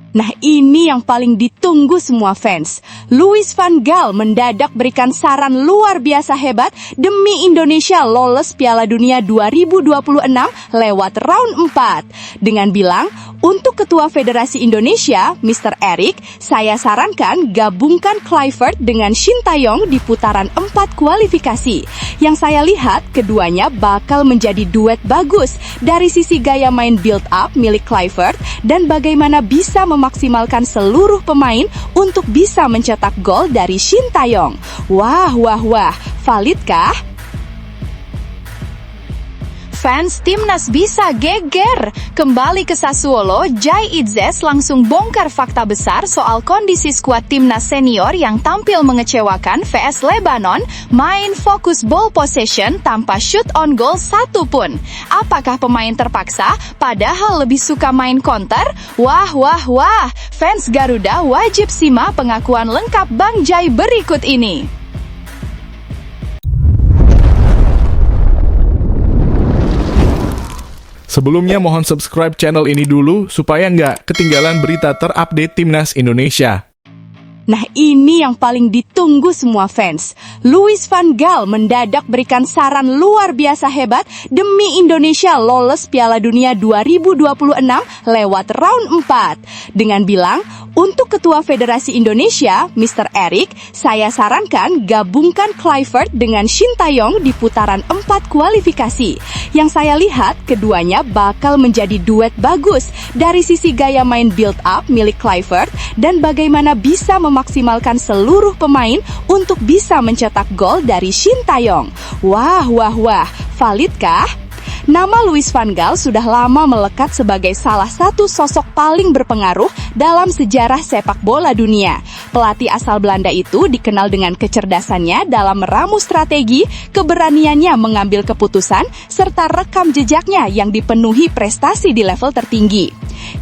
Nah, ini yang paling ditunggu semua fans. Louis van Gaal mendadak berikan saran luar biasa hebat demi Indonesia lolos Piala Dunia 2026 lewat round 4. Dengan bilang, untuk Ketua Federasi Indonesia, Mr. Erick, saya sarankan gabungkan Kluivert dengan Sintayong di putaran 4 kualifikasi. Yang saya lihat, keduanya bakal menjadi duet bagus dari sisi gaya main build-up milik Kluivert dan bagaimana bisa memaksimalkan seluruh pemain untuk bisa mencetak gol dari Sintayong. Wah, valid kah? Fans Timnas bisa geger. Kembali ke Sassuolo, Jai Itzes langsung bongkar fakta besar soal kondisi skuad Timnas senior yang tampil mengecewakan vs Lebanon, main fokus ball possession tanpa shoot on goal satu pun. Apakah pemain terpaksa padahal lebih suka main counter? Wah, fans Garuda wajib simak pengakuan lengkap Bang Jai berikut ini. Sebelumnya mohon subscribe channel ini dulu supaya nggak ketinggalan berita terupdate Timnas Indonesia. Nah, ini yang paling ditunggu semua fans. Louis van Gaal mendadak berikan saran luar biasa hebat demi Indonesia lolos Piala Dunia 2026 lewat round 4. Dengan bilang, untuk Ketua Federasi Indonesia, Mr. Erick, saya sarankan gabungkan Kluivert dengan Sintayong di putaran 4 kualifikasi. Yang saya lihat, keduanya bakal menjadi duet bagus dari sisi gaya main build-up milik Kluivert dan bagaimana bisa memaksimalkan seluruh pemain untuk bisa mencetak gol dari Sintayong. Wah, valid kah? Nama Louis van Gaal sudah lama melekat sebagai salah satu sosok paling berpengaruh dalam sejarah sepak bola dunia. Pelatih asal Belanda itu dikenal dengan kecerdasannya dalam meramu strategi, keberaniannya mengambil keputusan, serta rekam jejaknya yang dipenuhi prestasi di level tertinggi.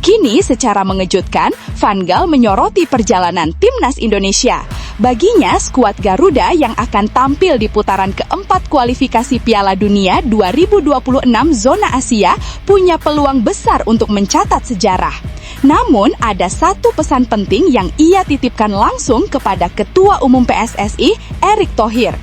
Kini secara mengejutkan, Van Gaal menyoroti perjalanan Timnas Indonesia. Baginya, skuad Garuda yang akan tampil di putaran keempat kualifikasi Piala Dunia 2026 zona Asia punya peluang besar untuk mencatat sejarah. Namun, ada satu pesan penting yang ia titipkan langsung kepada Ketua Umum PSSI, Erick Thohir.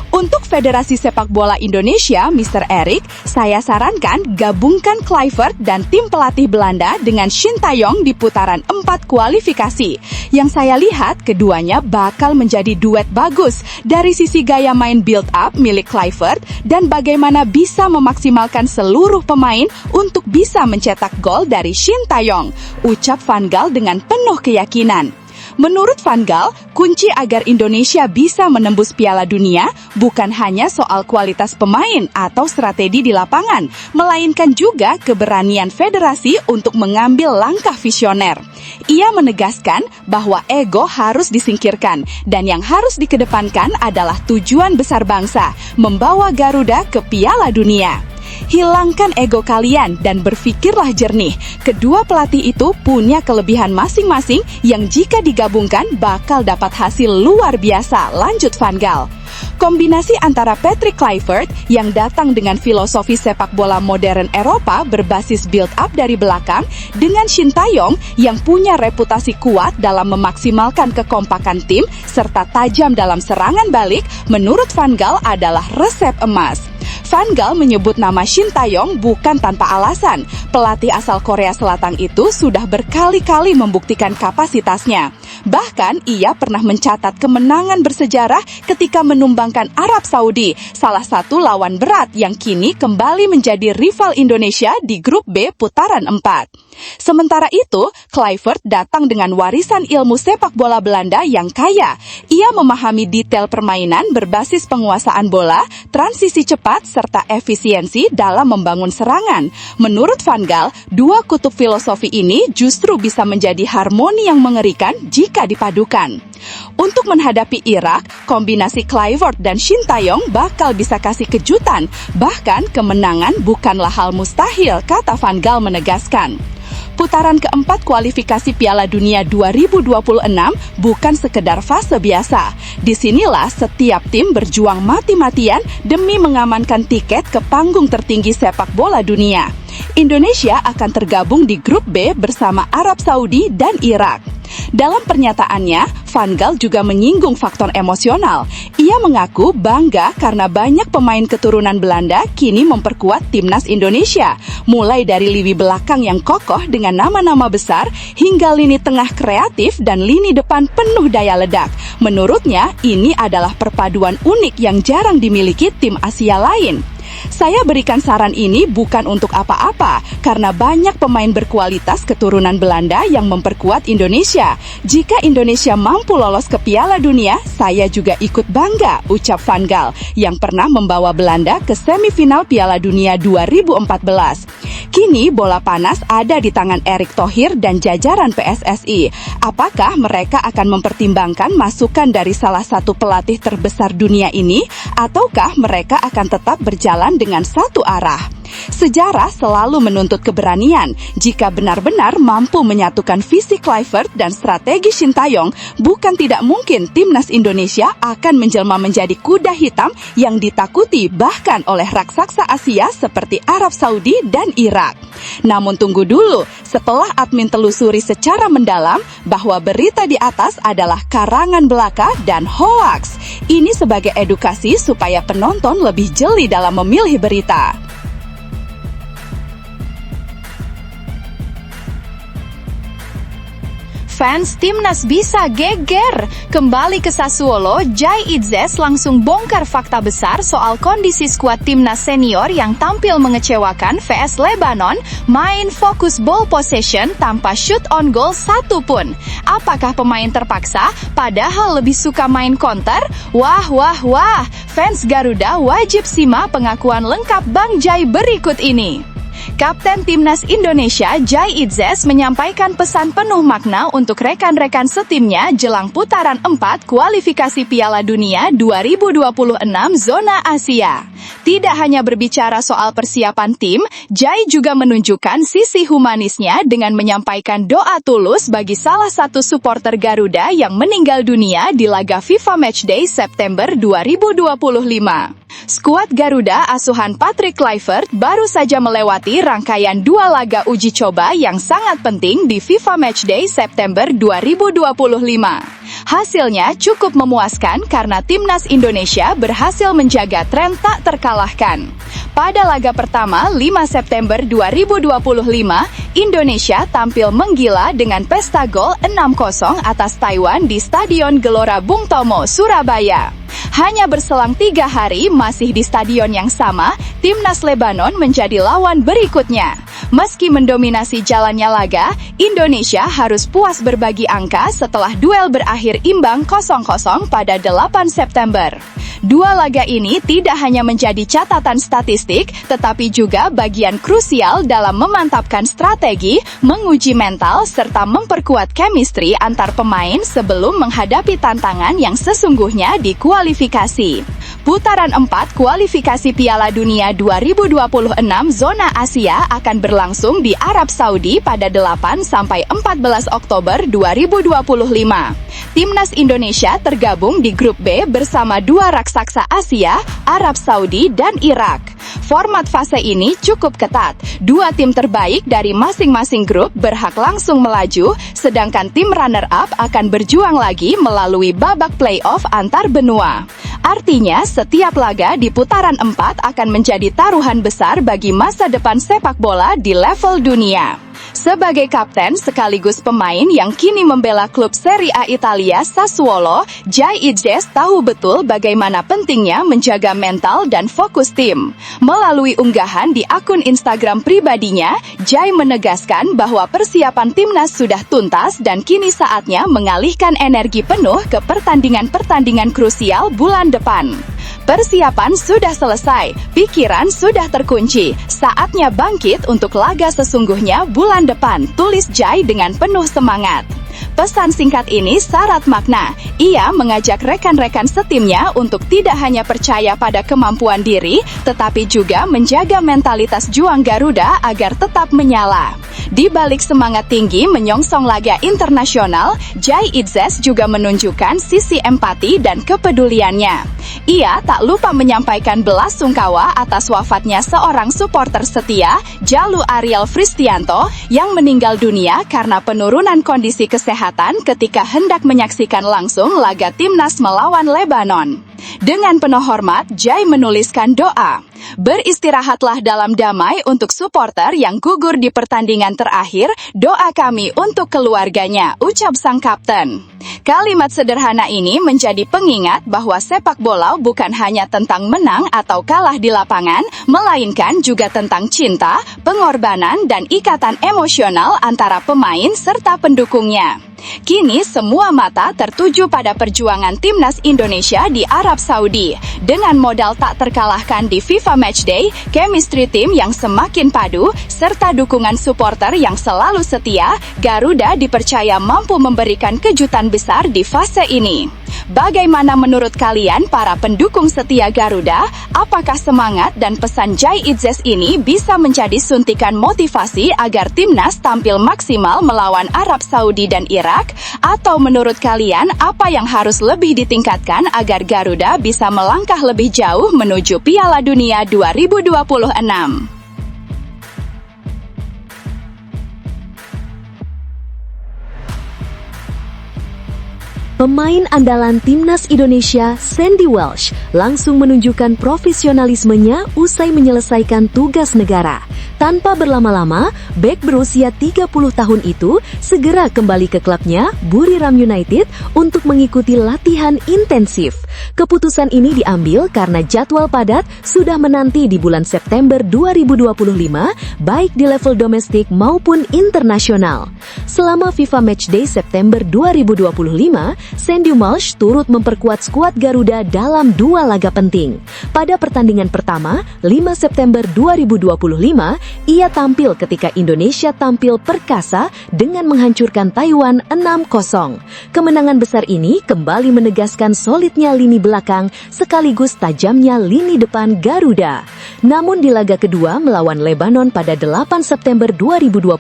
Untuk Federasi Sepak Bola Indonesia, Mr. Erick, saya sarankan gabungkan Kluivert dan tim pelatih Belanda dengan Sintayong di putaran 4 kualifikasi. Yang saya lihat, keduanya bakal menjadi duet bagus dari sisi gaya main build-up milik Kluivert dan bagaimana bisa memaksimalkan seluruh pemain untuk bisa mencetak gol dari Sintayong, ucap Van Gaal dengan penuh keyakinan. Menurut Van Gaal, kunci agar Indonesia bisa menembus Piala Dunia bukan hanya soal kualitas pemain atau strategi di lapangan, melainkan juga keberanian federasi untuk mengambil langkah visioner. Ia menegaskan bahwa ego harus disingkirkan dan yang harus dikedepankan adalah tujuan besar bangsa, membawa Garuda ke Piala Dunia. Hilangkan ego kalian dan berpikirlah jernih. Kedua pelatih itu punya kelebihan masing-masing yang jika digabungkan bakal dapat hasil luar biasa, lanjut Van Gaal. Kombinasi antara Patrick Kluivert yang datang dengan filosofi sepak bola modern Eropa berbasis build-up dari belakang dengan Sintayong yang punya reputasi kuat dalam memaksimalkan kekompakan tim serta tajam dalam serangan balik, menurut Van Gaal adalah resep emas. Van Gaal menyebut nama Sintayong bukan tanpa alasan. Pelatih asal Korea Selatan itu sudah berkali-kali membuktikan kapasitasnya. Bahkan ia pernah mencatat kemenangan bersejarah ketika menumbangkan Arab Saudi, salah satu lawan berat yang kini kembali menjadi rival Indonesia di grup B putaran 4. Sementara itu, Kluivert datang dengan warisan ilmu sepak bola Belanda yang kaya. Ia memahami detail permainan berbasis penguasaan bola, transisi cepat, serta efisiensi dalam membangun serangan. Menurut Van Gaal, dua kutub filosofi ini justru bisa menjadi harmoni yang mengerikan jika dipadukan. Untuk menghadapi Irak, kombinasi Kluivert dan Sintayong bakal bisa kasih kejutan. Bahkan kemenangan bukanlah hal mustahil, kata Van Gaal menegaskan. Putaran keempat kualifikasi Piala Dunia 2026 bukan sekedar fase biasa. Disinilah setiap tim berjuang mati-matian demi mengamankan tiket ke panggung tertinggi sepak bola dunia. Indonesia akan tergabung di grup B bersama Arab Saudi dan Irak. Dalam pernyataannya, Van Gaal juga menyinggung faktor emosional. Ia mengaku bangga karena banyak pemain keturunan Belanda kini memperkuat timnas Indonesia, mulai dari lini belakang yang kokoh dengan nama-nama besar hingga lini tengah kreatif dan lini depan penuh daya ledak. Menurutnya, ini adalah perpaduan unik yang jarang dimiliki tim Asia lain. Saya berikan saran ini bukan untuk apa-apa, karena banyak pemain berkualitas keturunan Belanda yang memperkuat Indonesia. Jika Indonesia mampu lolos ke Piala Dunia, saya juga ikut bangga, ucap Van Gaal, yang pernah membawa Belanda ke semifinal Piala Dunia 2014. Kini bola panas ada di tangan Erick Thohir dan jajaran PSSI. Apakah mereka akan mempertimbangkan masukan dari salah satu pelatih terbesar dunia ini, ataukah mereka akan tetap berjalan dengan satu arah? Sejarah selalu menuntut keberanian. Jika benar-benar mampu menyatukan visi Kluivert dan strategi Sintayong, bukan tidak mungkin timnas Indonesia akan menjelma menjadi kuda hitam yang ditakuti bahkan oleh raksasa Asia seperti Arab Saudi dan Irak. Namun tunggu dulu, setelah admin telusuri secara mendalam bahwa berita di atas adalah karangan belaka dan hoaks. Ini sebagai edukasi supaya penonton lebih jeli dalam memilih berita. Fans timnas bisa geger. Kembali ke Sassuolo, Jai Itzes langsung bongkar fakta besar soal kondisi skuad timnas senior yang tampil mengecewakan vs Lebanon, main fokus ball possession tanpa shoot on goal satu pun. Apakah pemain terpaksa, padahal lebih suka main counter? Wah, fans Garuda wajib simak pengakuan lengkap Bang Jai berikut ini. Kapten Timnas Indonesia Jai Itzes menyampaikan pesan penuh makna untuk rekan-rekan setimnya jelang putaran 4 kualifikasi Piala Dunia 2026 zona Asia. Tidak hanya berbicara soal persiapan tim, Jai juga menunjukkan sisi humanisnya dengan menyampaikan doa tulus bagi salah satu supporter Garuda yang meninggal dunia di laga FIFA Matchday September 2025. Skuad Garuda asuhan Patrick Kluivert baru saja melewati rangkaian 2 laga uji coba yang sangat penting di FIFA Matchday September 2025. Hasilnya cukup memuaskan karena timnas Indonesia berhasil menjaga tren tak terkalahkan. Pada laga pertama 5 September 2025, Indonesia tampil menggila dengan pesta gol 6-0 atas Taiwan di Stadion Gelora Bung Tomo, Surabaya. Hanya berselang 3 hari masih di stadion yang sama, timnas Lebanon menjadi lawan berikutnya. Meski mendominasi jalannya laga, Indonesia harus puas berbagi angka setelah duel berakhir imbang 0-0 pada 8 September. 2 laga ini tidak hanya menjadi catatan statistik, tetapi juga bagian krusial dalam memantapkan strategi, menguji mental, serta memperkuat chemistry antar pemain sebelum menghadapi tantangan yang sesungguhnya di kualifikasi. Putaran 4 kualifikasi Piala Dunia 2026 zona Asia akan berlangsung di Arab Saudi pada 8-14 Oktober 2025. Timnas Indonesia tergabung di grup B bersama 2 raksasa Asia, Arab Saudi dan Irak. Format fase ini cukup ketat. 2 tim terbaik dari masing-masing grup berhak langsung melaju, sedangkan tim runner-up akan berjuang lagi melalui babak playoff antar benua. Artinya, setiap laga di putaran 4 akan menjadi taruhan besar bagi masa depan sepak bola di level dunia. Sebagai kapten sekaligus pemain yang kini membela klub Serie A Italia Sassuolo, Jai Itzes tahu betul bagaimana pentingnya menjaga mental dan fokus tim. Melalui unggahan di akun Instagram pribadinya, Jai menegaskan bahwa persiapan timnas sudah tuntas dan kini saatnya mengalihkan energi penuh ke pertandingan-pertandingan krusial bulan depan. Persiapan sudah selesai, pikiran sudah terkunci. Saatnya bangkit untuk laga sesungguhnya bulan depan, tulis Jai dengan penuh semangat. Pesan singkat ini syarat makna. Ia mengajak rekan-rekan setimnya untuk tidak hanya percaya pada kemampuan diri, tetapi juga menjaga mentalitas juang Garuda agar tetap menyala. Di balik semangat tinggi menyongsong laga internasional, Jai Itzes juga menunjukkan sisi empati dan kepeduliannya. Ia tak lupa menyampaikan belasungkawa atas wafatnya seorang supporter setia, Jalu Ariel Fristianto, yang meninggal dunia karena penurunan kondisi kesehatan ketika hendak menyaksikan langsung laga timnas melawan Lebanon. Dengan penuh hormat, Jai menuliskan doa. Beristirahatlah dalam damai untuk supporter yang gugur di pertandingan terakhir, doa kami untuk keluarganya, ucap sang kapten. Kalimat sederhana ini menjadi pengingat bahwa sepak bola bukan hanya tentang menang atau kalah di lapangan, melainkan juga tentang cinta, pengorbanan, dan ikatan emosional antara pemain serta pendukungnya. Kini semua mata tertuju pada perjuangan timnas Indonesia di Arab Saudi. Dengan modal tak terkalahkan di FIFA Matchday, chemistry tim yang semakin padu, serta dukungan supporter yang selalu setia, Garuda dipercaya mampu memberikan kejutan besar di fase ini. Bagaimana menurut kalian para pendukung setia Garuda? Apakah semangat dan pesan Jai Itzes ini bisa menjadi suntikan motivasi agar timnas tampil maksimal melawan Arab Saudi dan Irak? Atau menurut kalian apa yang harus lebih ditingkatkan agar Garuda bisa melangkah lebih jauh menuju Piala Dunia 2026? Pemain andalan timnas Indonesia, Sandy Welsh, langsung menunjukkan profesionalismenya usai menyelesaikan tugas negara. Tanpa berlama-lama, bek berusia 30 tahun itu segera kembali ke klubnya, Buriram United, untuk mengikuti latihan intensif. Keputusan ini diambil karena jadwal padat sudah menanti di bulan September 2025, baik di level domestik maupun internasional. Selama FIFA Matchday September 2025, Sandy Welsh turut memperkuat skuad Garuda dalam 2 laga penting. Pada pertandingan pertama, 5 September 2025, ia tampil ketika Indonesia tampil perkasa dengan menghancurkan Taiwan 6-0. Kemenangan besar ini kembali menegaskan solidnya lini belakang sekaligus tajamnya lini depan Garuda. Namun di laga kedua melawan Lebanon pada 8 September 2025,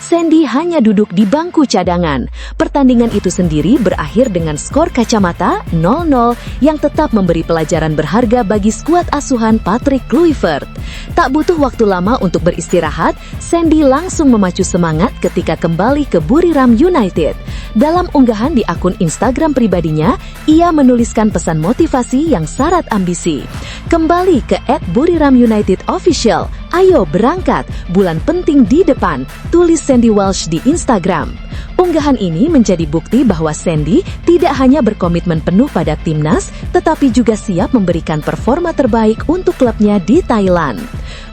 Sandy hanya duduk di bangku cadangan. Pertandingan itu sendiri berakhir dengan skor kacamata 0-0 yang tetap memberi pelajaran berharga bagi skuad asuhan Patrick Kluivert. Tak butuh waktu lama untuk beristirahat, Sandy langsung memacu semangat ketika kembali ke Buriram United. Dalam unggahan di akun Instagram pribadinya, ia menuliskan pesan motivasi yang syarat ambisi. Kembali ke @BuriramUnitedOfficial, ayo berangkat, bulan penting di depan, tulis Sandy Welsh di Instagram. Unggahan ini menjadi bukti bahwa Sandy tidak hanya berkomitmen penuh pada timnas, tetapi juga siap memberikan performa terbaik untuk klubnya di Thailand.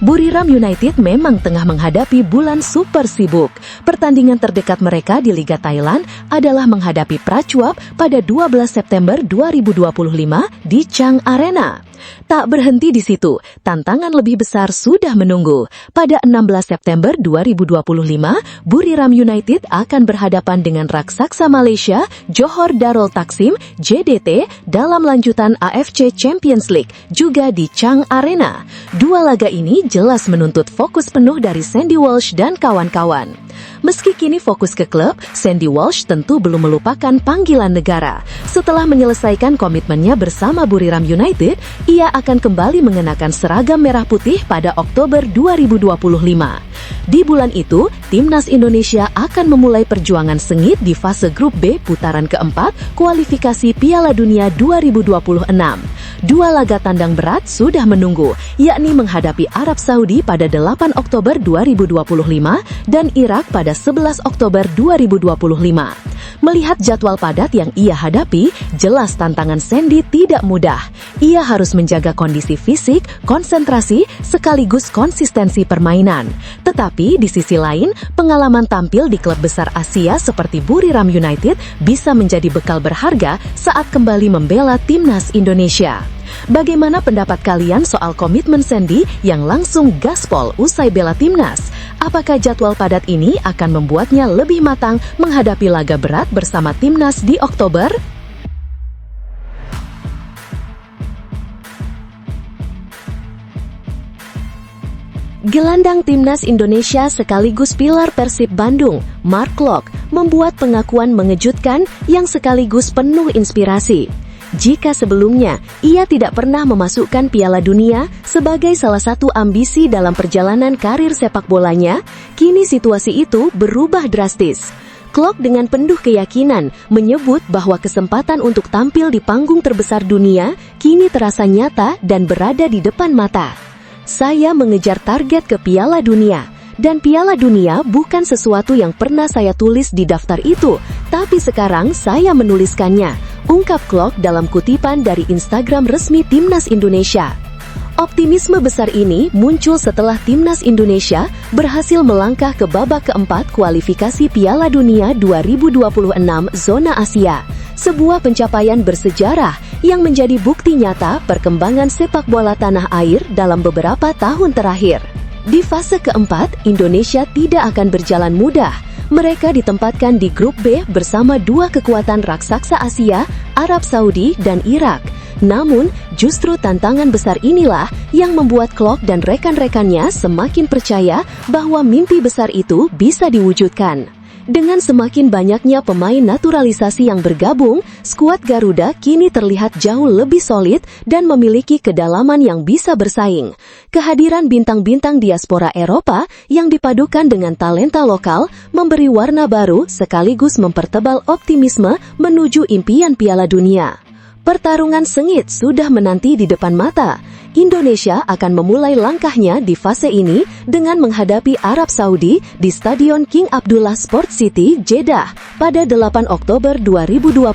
Buriram United memang tengah menghadapi bulan super sibuk. Pertandingan terdekat mereka di Liga Thailand adalah menghadapi Prachuap pada 12 September 2025 di Chang Arena. Tak berhenti di situ, tantangan lebih besar sudah menunggu. Pada 16 September 2025, Buriram United akan berhadapan dengan raksasa Malaysia, Johor Darul Taksim, JDT, dalam lanjutan AFC Champions League, juga di Chang Arena. 2 laga ini jelas menuntut fokus penuh dari Sandy Welsh dan kawan-kawan. Meski kini fokus ke klub, Sandy Welsh tentu belum melupakan panggilan negara. Setelah menyelesaikan komitmennya bersama Buriram United, ia akan kembali mengenakan seragam merah putih pada Oktober 2025. Di bulan itu, timnas Indonesia akan memulai perjuangan sengit di fase grup B putaran keempat kualifikasi Piala Dunia 2026. 2 laga tandang berat sudah menunggu, yakni menghadapi Arab Saudi pada 8 Oktober 2025 dan Irak pada 11 Oktober 2025. Melihat jadwal padat yang ia hadapi, jelas tantangan Sandy tidak mudah. Ia harus menjaga kondisi fisik, konsentrasi, sekaligus konsistensi permainan. Tetapi di sisi lain, pengalaman tampil di klub besar Asia seperti Buriram United bisa menjadi bekal berharga saat kembali membela timnas Indonesia. Bagaimana pendapat kalian soal komitmen Sandy yang langsung gaspol usai bela timnas? Apakah jadwal padat ini akan membuatnya lebih matang menghadapi laga berat bersama timnas di Oktober? Gelandang timnas Indonesia sekaligus pilar Persib Bandung, Mark Klok, membuat pengakuan mengejutkan yang sekaligus penuh inspirasi. Jika sebelumnya ia tidak pernah memasukkan Piala Dunia sebagai salah satu ambisi dalam perjalanan karir sepak bolanya, kini situasi itu berubah drastis. Klok dengan penuh keyakinan menyebut bahwa kesempatan untuk tampil di panggung terbesar dunia kini terasa nyata dan berada di depan mata. Saya mengejar target ke Piala Dunia, dan Piala Dunia bukan sesuatu yang pernah saya tulis di daftar itu, tapi sekarang saya menuliskannya, ungkap Klok dalam kutipan dari Instagram resmi Timnas Indonesia. Optimisme besar ini muncul setelah Timnas Indonesia berhasil melangkah ke babak keempat kualifikasi Piala Dunia 2026 zona Asia. Sebuah pencapaian bersejarah yang menjadi bukti nyata perkembangan sepak bola tanah air dalam beberapa tahun terakhir. Di fase keempat, Indonesia tidak akan berjalan mudah. Mereka ditempatkan di grup B bersama dua kekuatan raksasa Asia, Arab Saudi dan Irak. Namun, justru tantangan besar inilah yang membuat Klok dan rekan-rekannya semakin percaya bahwa mimpi besar itu bisa diwujudkan. Dengan semakin banyaknya pemain naturalisasi yang bergabung, skuad Garuda kini terlihat jauh lebih solid dan memiliki kedalaman yang bisa bersaing. Kehadiran bintang-bintang diaspora Eropa yang dipadukan dengan talenta lokal memberi warna baru sekaligus mempertebal optimisme menuju impian Piala Dunia. Pertarungan sengit sudah menanti di depan mata. Indonesia akan memulai langkahnya di fase ini dengan menghadapi Arab Saudi di Stadion King Abdullah Sport City, Jeddah pada 8 Oktober 2025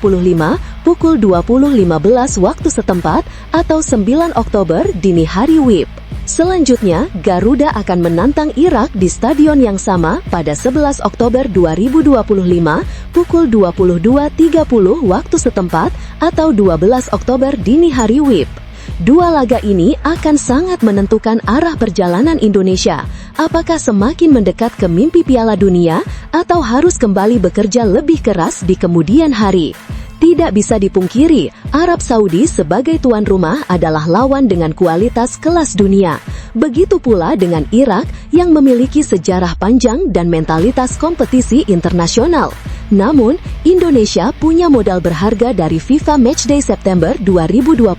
pukul 20.15 waktu setempat atau 9 Oktober dini hari WIB. Selanjutnya, Garuda akan menantang Irak di stadion yang sama pada 11 Oktober 2025 pukul 22.30 waktu setempat atau 12 Oktober dini hari WIB. Dua laga ini akan sangat menentukan arah perjalanan Indonesia. Apakah semakin mendekat ke mimpi Piala Dunia atau harus kembali bekerja lebih keras di kemudian hari? Tidak bisa dipungkiri, Arab Saudi sebagai tuan rumah adalah lawan dengan kualitas kelas dunia. Begitu pula dengan Irak yang memiliki sejarah panjang dan mentalitas kompetisi internasional. Namun, Indonesia punya modal berharga dari FIFA Matchday September 2025.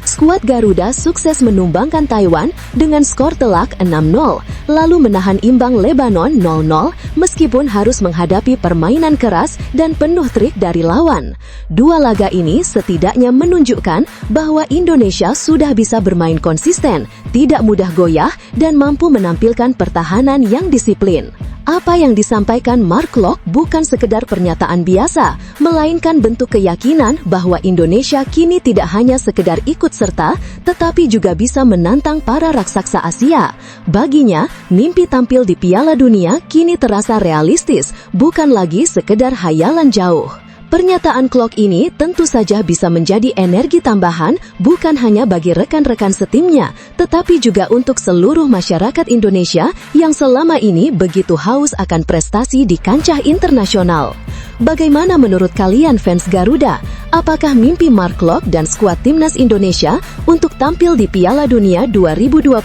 Skuad Garuda sukses menumbangkan Taiwan dengan skor telak 6-0, lalu menahan imbang Lebanon 0-0 meskipun harus menghadapi permainan keras dan penuh trik dari lawan. Dua laga ini setidaknya menunjukkan bahwa Indonesia sudah bisa bermain konsisten, tidak mudah goyah, dan mampu menampilkan pertahanan yang disiplin. Apa yang disampaikan Mark Klok bukan sekedar pernyataan biasa, melainkan bentuk keyakinan bahwa Indonesia kini tidak hanya sekedar ikut serta, tetapi juga bisa menantang para raksasa Asia. Baginya, mimpi tampil di Piala Dunia kini terasa realistis, bukan lagi sekedar hayalan jauh. Pernyataan Klok ini tentu saja bisa menjadi energi tambahan bukan hanya bagi rekan-rekan setimnya, tetapi juga untuk seluruh masyarakat Indonesia yang selama ini begitu haus akan prestasi di kancah internasional. Bagaimana menurut kalian fans Garuda? Apakah mimpi Mark Klok dan skuad timnas Indonesia untuk tampil di Piala Dunia 2026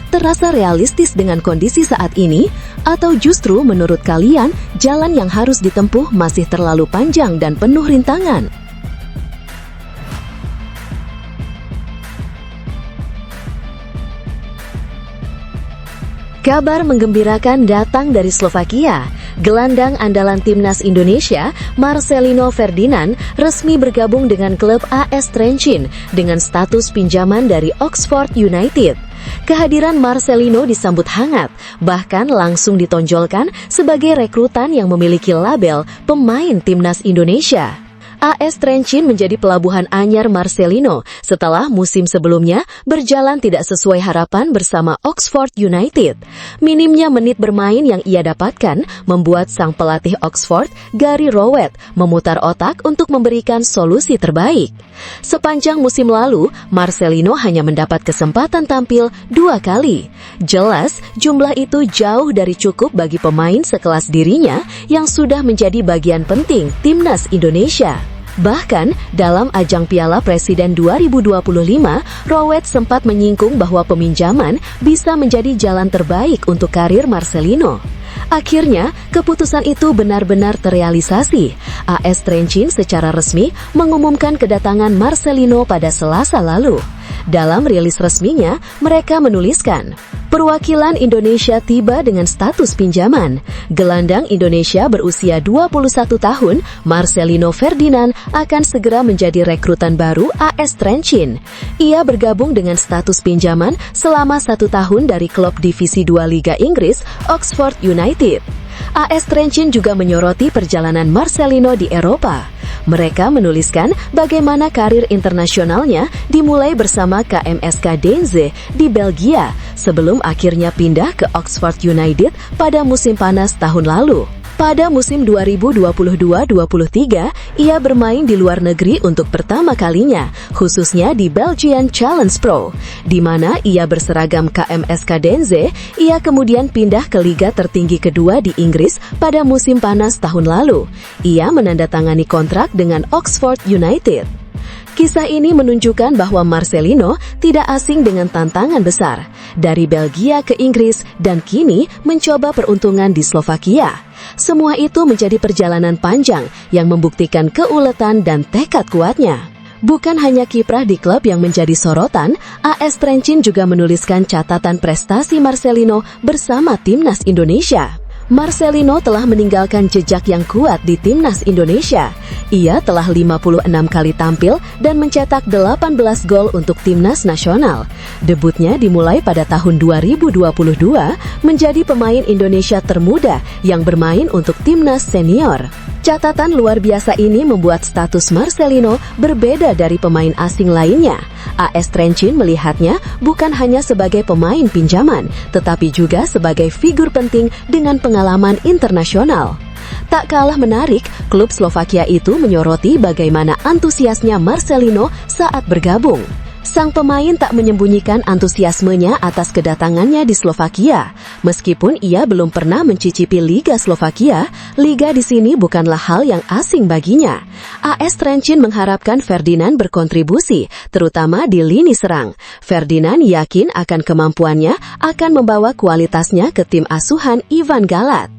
terasa realistis dengan kondisi saat ini? Atau justru menurut kalian jalan yang harus ditempuh masih terlalu panjang dan penuh rintangan? Kabar menggembirakan datang dari Slovakia. Gelandang andalan timnas Indonesia, Marcelino Ferdinand, resmi bergabung dengan klub AS Trencin dengan status pinjaman dari Oxford United. Kehadiran Marcelino disambut hangat, bahkan langsung ditonjolkan sebagai rekrutan yang memiliki label pemain timnas Indonesia. AS Trencin menjadi pelabuhan anyar Marcelino setelah musim sebelumnya berjalan tidak sesuai harapan bersama Oxford United. Minimnya menit bermain yang ia dapatkan membuat sang pelatih Oxford, Gary Rowett, memutar otak untuk memberikan solusi terbaik. Sepanjang musim lalu, Marcelino hanya mendapat kesempatan tampil 2 kali. Jelas, jumlah itu jauh dari cukup bagi pemain sekelas dirinya yang sudah menjadi bagian penting timnas Indonesia. Bahkan, dalam ajang Piala Presiden 2025, Rowett sempat menyinggung bahwa peminjaman bisa menjadi jalan terbaik untuk karir Marcelino. Akhirnya, keputusan itu benar-benar terrealisasi. AS Trencin secara resmi mengumumkan kedatangan Marcelino pada Selasa lalu. Dalam rilis resminya, mereka menuliskan, perwakilan Indonesia tiba dengan status pinjaman. Gelandang Indonesia berusia 21 tahun, Marcelino Ferdinand, akan segera menjadi rekrutan baru AS Trencin. Ia bergabung dengan status pinjaman selama 1 tahun dari klub Divisi 2 Liga Inggris, Oxford United. AS Trencin juga menyoroti perjalanan Marcelino di Eropa. Mereka menuliskan bagaimana karir internasionalnya dimulai bersama KMSK Denze di Belgia sebelum akhirnya pindah ke Oxford United pada musim panas tahun lalu. Pada musim 2022-23, ia bermain di luar negeri untuk pertama kalinya, khususnya di Belgian Challenge Pro, di mana ia berseragam KMSK Denze. Ia kemudian pindah ke liga tertinggi kedua di Inggris pada musim panas tahun lalu. Ia menandatangani kontrak dengan Oxford United. Kisah ini menunjukkan bahwa Marcelino tidak asing dengan tantangan besar, dari Belgia ke Inggris dan kini mencoba peruntungan di Slovakia. Semua itu menjadi perjalanan panjang yang membuktikan keuletan dan tekad kuatnya. Bukan hanya kiprah di klub yang menjadi sorotan, AS Trencin juga menuliskan catatan prestasi Marcelino bersama timnas Indonesia. Marcelino telah meninggalkan jejak yang kuat di timnas Indonesia. Ia telah 56 kali tampil dan mencetak 18 gol untuk timnas nasional. Debutnya dimulai pada tahun 2022 menjadi pemain Indonesia termuda yang bermain untuk timnas senior. Catatan luar biasa ini membuat status Marcelino berbeda dari pemain asing lainnya. AS Trencin melihatnya bukan hanya sebagai pemain pinjaman, tetapi juga sebagai figur penting dengan pengalaman internasional. Tak kalah menarik, klub Slovakia itu menyoroti bagaimana antusiasnya Marcelino saat bergabung. Sang pemain tak menyembunyikan antusiasmenya atas kedatangannya di Slovakia. Meskipun ia belum pernah mencicipi Liga Slovakia, liga di sini bukanlah hal yang asing baginya. AS Trencin mengharapkan Ferdinand berkontribusi, terutama di lini serang. Ferdinand yakin akan kemampuannya akan membawa kualitasnya ke tim asuhan Ivan Galat.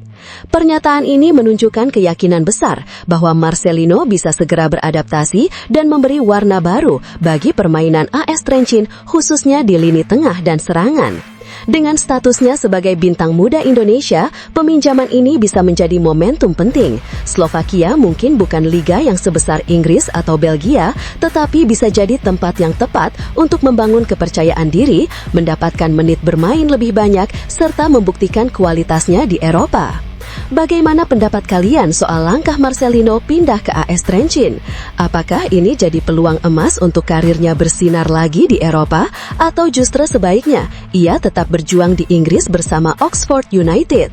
Pernyataan ini menunjukkan keyakinan besar bahwa Marcelino bisa segera beradaptasi dan memberi warna baru bagi permainan AS Trencin, khususnya di lini tengah dan serangan. Dengan statusnya sebagai bintang muda Indonesia, peminjaman ini bisa menjadi momentum penting. Slovakia mungkin bukan liga yang sebesar Inggris atau Belgia, tetapi bisa jadi tempat yang tepat untuk membangun kepercayaan diri, mendapatkan menit bermain lebih banyak, serta membuktikan kualitasnya di Eropa. Bagaimana pendapat kalian soal langkah Marcelino pindah ke AS Trencin? Apakah ini jadi peluang emas untuk karirnya bersinar lagi di Eropa? Atau justru sebaiknya, ia tetap berjuang di Inggris bersama Oxford United?